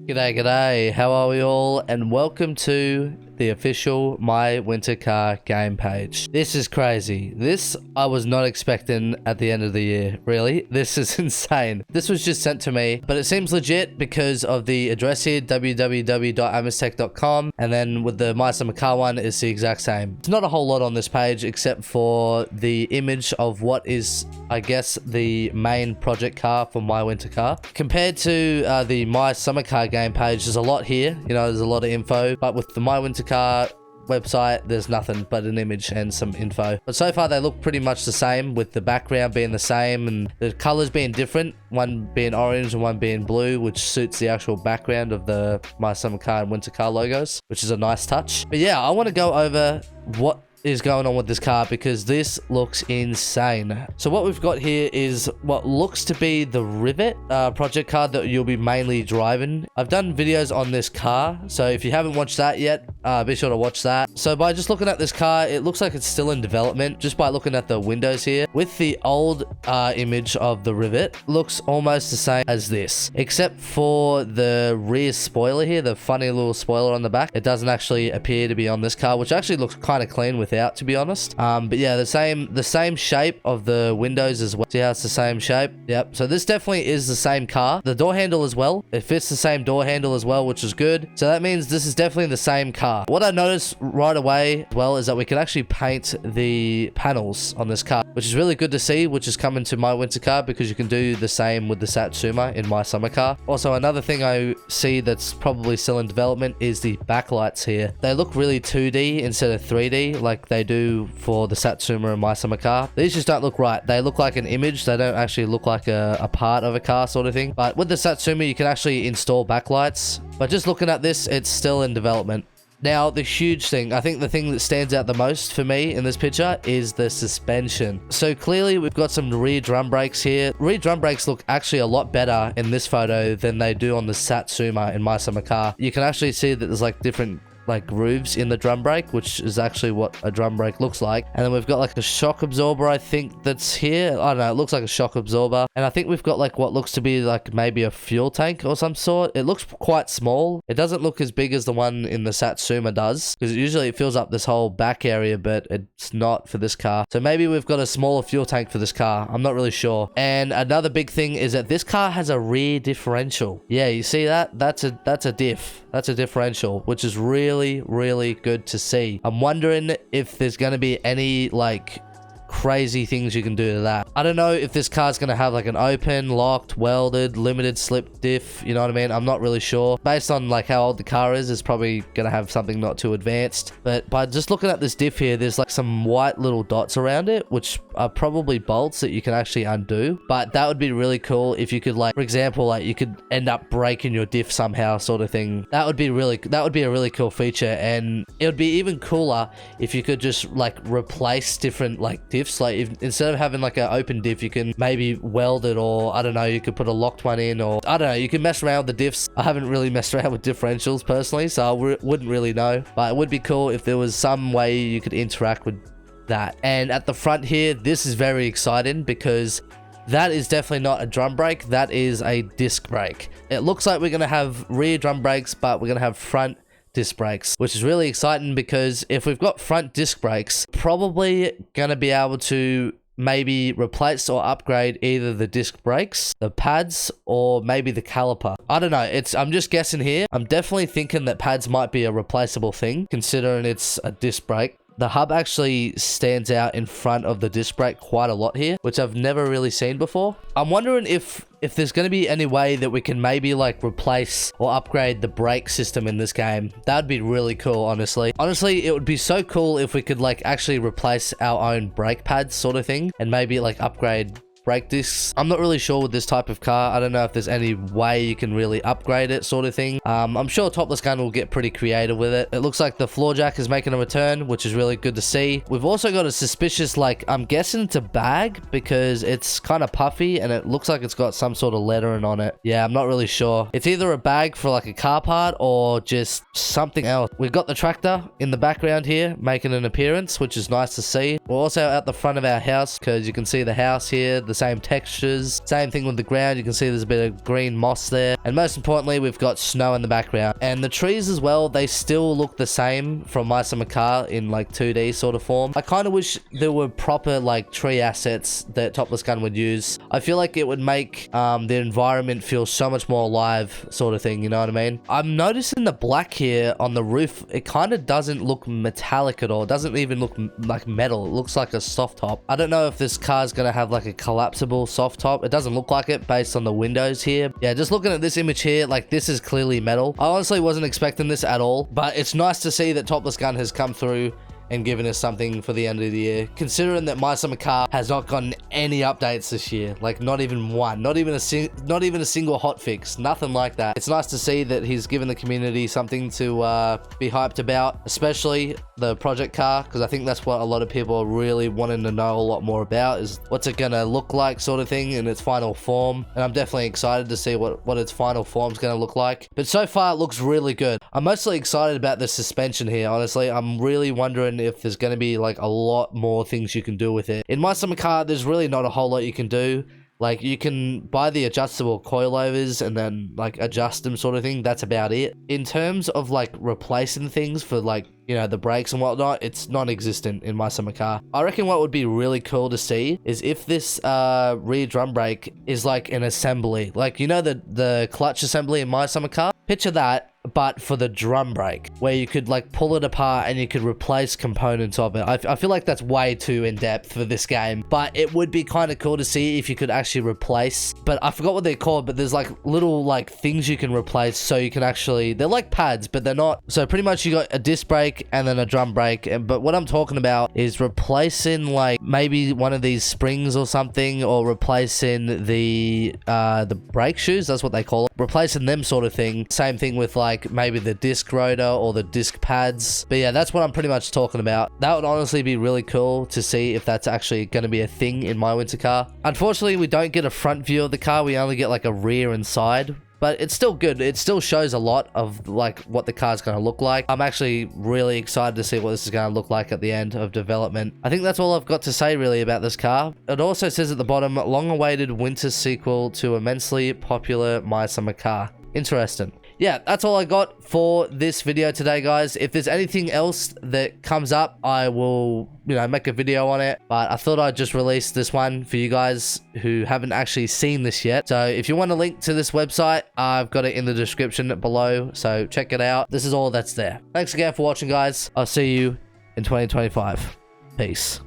G'day, how are we all? And welcome to the official My Winter Car game page. This is crazy. This I was not expecting at the end of the year, really. This is insane. This was just sent to me, but it seems legit because of the address here, www.amistech.com, and then with the My Summer Car one, it's the exact same. There's not a whole lot on this page except for the image of what is, I guess, the main project car for My Winter Car. Compared to the My Summer Car game page, there's a lot here. You know, there's a lot of info, but with the My Winter Car website, there's nothing but an image and some info. But so far they look pretty much the same, with the background being the same and the colors being different, one being orange and one being blue, which suits the actual background of the My Summer Car and Winter Car logos, which is a nice touch. But yeah, I want to go over what is going on with this car because this looks insane. So what we've got here is what looks to be the Rivet project car that you'll be mainly driving. I've done videos on this car, so if you haven't watched that yet, be sure to watch that. So by just looking at this car, it looks like it's still in development just by looking at the windows here. With the old image of the Rivet, looks almost the same as this, except for the rear spoiler here, the funny little spoiler on the back. It doesn't actually appear to be on this car, which actually looks kind of clean without, to be honest. But yeah, the same shape of the windows as well. See how it's the same shape? Yep. So this definitely is the same car. The door handle as well. It fits the same door handle as well, which is good. So that means this is definitely the same car. What I noticed right away as well is that we can actually paint the panels on this car, which is really good to see, which is coming to My Winter Car because you can do the same with the Satsuma in My Summer Car. Also, another thing I see that's probably still in development is the backlights here. They look really 2D instead of 3D like they do for the Satsuma and My Summer Car. These just don't look right. They look like an image. They don't actually look like a part of a car sort of thing. But with the Satsuma, you can actually install backlights. But just looking at this, it's still in development. Now, the huge thing, I think the thing that stands out the most for me in this picture is the suspension. So clearly we've got some rear drum brakes here. Rear drum brakes look actually a lot better in this photo than they do on the Satsuma in My Summer Car. You can actually see that there's like different grooves in the drum brake, which is actually what a drum brake looks like. And then we've got like a shock absorber, I think, that's here. I don't know, it looks like a shock absorber. And I think we've got like what looks to be like maybe a fuel tank or some sort. It looks quite small. It doesn't look as big as the one in the Satsuma does, because usually it fills up this whole back area, but it's not for this car. So maybe we've got a smaller fuel tank for this car. I'm not really sure. And another big thing is that this car has a rear differential. Yeah, you see that? That's a diff. That's a differential, which is really good to see. I'm wondering if there's going to be any like crazy things you can do to that. I don't know if this car's going to have like an open, locked, welded, limited slip diff, you know what I mean? I'm not really sure. Based on like how old the car is, it's probably going to have something not too advanced. But by just looking at this diff here, there's like some white little dots around it, which are probably bolts that you can actually undo. But that would be really cool if you could, like, for example, like you could end up breaking your diff somehow sort of thing. That would be a really cool feature. And it would be even cooler if you could just like replace different like diffs. Like if instead of having like an open diff, you can maybe weld it, or I don't know, you could put a locked one in, or I don't know, you can mess around with the diffs. I haven't really messed around with differentials personally, so I wouldn't really know, but it would be cool if there was some way you could interact with that. And at the front here, this is very exciting because that is definitely not a drum brake, that is a disc brake. It looks like we're going to have rear drum brakes, but we're going to have front disc brakes, which is really exciting because if we've got front disc brakes, probably gonna be able to maybe replace or upgrade either the disc brakes, the pads, or maybe the caliper. I don't know, I'm just guessing here. I'm definitely thinking that pads might be a replaceable thing considering it's a disc brake. The hub actually stands out in front of the disc brake quite a lot here, which I've never really seen before. I'm wondering if there's going to be any way that we can maybe like replace or upgrade the brake system in this game. That'd be really cool, honestly. Honestly, it would be so cool if we could like actually replace our own brake pads sort of thing and maybe like upgrade brake discs. I'm not really sure with this type of car. I don't know if there's any way you can really upgrade it sort of thing. I'm sure Topless Gun will get pretty creative with it. It looks like the floor jack is making a return, which is really good to see. We've also got a suspicious, like, I'm guessing it's a bag because it's kind of puffy and it looks like it's got some sort of lettering on it. Yeah, I'm not really sure. It's either a bag for like a car part or just something else. We've got the tractor in the background here making an appearance, which is nice to see. We're also at the front of our house because you can see the house here, the the same textures. Same thing with the ground. You can see there's a bit of green moss there. And most importantly, we've got snow in the background. And the trees as well, they still look the same from My Summer Car in like 2D sort of form. I kind of wish there were proper like tree assets that Topless Gun would use. I feel like it would make the environment feel so much more alive sort of thing, you know what I mean? I'm noticing the black here on the roof. It kind of doesn't look metallic at all. It doesn't even look like metal. It looks like a soft top. I don't know if this car's gonna have like a collapsible soft top. It doesn't look like it based on the windows here. Yeah, just looking at this image here, like this is clearly metal. I honestly wasn't expecting this at all, but it's nice to see that Topless Gun has come through and giving us something for the end of the year, considering that My Summer Car has not gotten any updates this year. Like not even one, not even a single hotfix, nothing like that. It's nice to see that he's given the community something to be hyped about, especially the project car, because I think that's what a lot of people are really wanting to know a lot more about, is what's it gonna look like sort of thing in its final form. And I'm definitely excited to see what its final form's gonna look like. But so far it looks really good. I'm mostly excited about the suspension here, honestly. I'm really wondering if there's going to be like a lot more things you can do with it. In My Summer Car, there's really not a whole lot you can do. Like you can buy the adjustable coilovers and then like adjust them sort of thing. That's about it. In terms of like replacing things for like, you know, the brakes and whatnot, it's non-existent in My Summer Car. I reckon what would be really cool to see is if this rear drum brake is like an assembly. Like, you know, the clutch assembly in My Summer Car? Picture that, but for the drum brake, where you could like pull it apart and you could replace components of it. I feel like that's way too in-depth for this game, but it would be kind of cool to see if you could actually replace, but I forgot what they're called, but there's like little like things you can replace, so you can actually, they're like pads, but they're not. So pretty much you got a disc brake and then a drum brake, but what I'm talking about is replacing like maybe one of these springs or something, or replacing the brake shoes, that's what they call it, replacing them sort of thing. Same thing with like maybe the disc rotor or the disc pads. But yeah, that's what I'm pretty much talking about. That would honestly be really cool to see if that's actually going to be a thing in My Winter Car. Unfortunately, we don't get a front view of the car. We only get like a rear and side. But it's still good. It still shows a lot of like what the car's going to look like. I'm actually really excited to see what this is going to look like at the end of development. I think that's all I've got to say really about this car. It also says at the bottom, long-awaited winter sequel to immensely popular My Summer Car. Interesting. Yeah, that's all I got for this video today, guys. If there's anything else that comes up, I will, you know, make a video on it. But I thought I'd just release this one for you guys who haven't actually seen this yet. So if you want a link to this website, I've got it in the description below. So check it out. This is all that's there. Thanks again for watching, guys. I'll see you in 2025. Peace.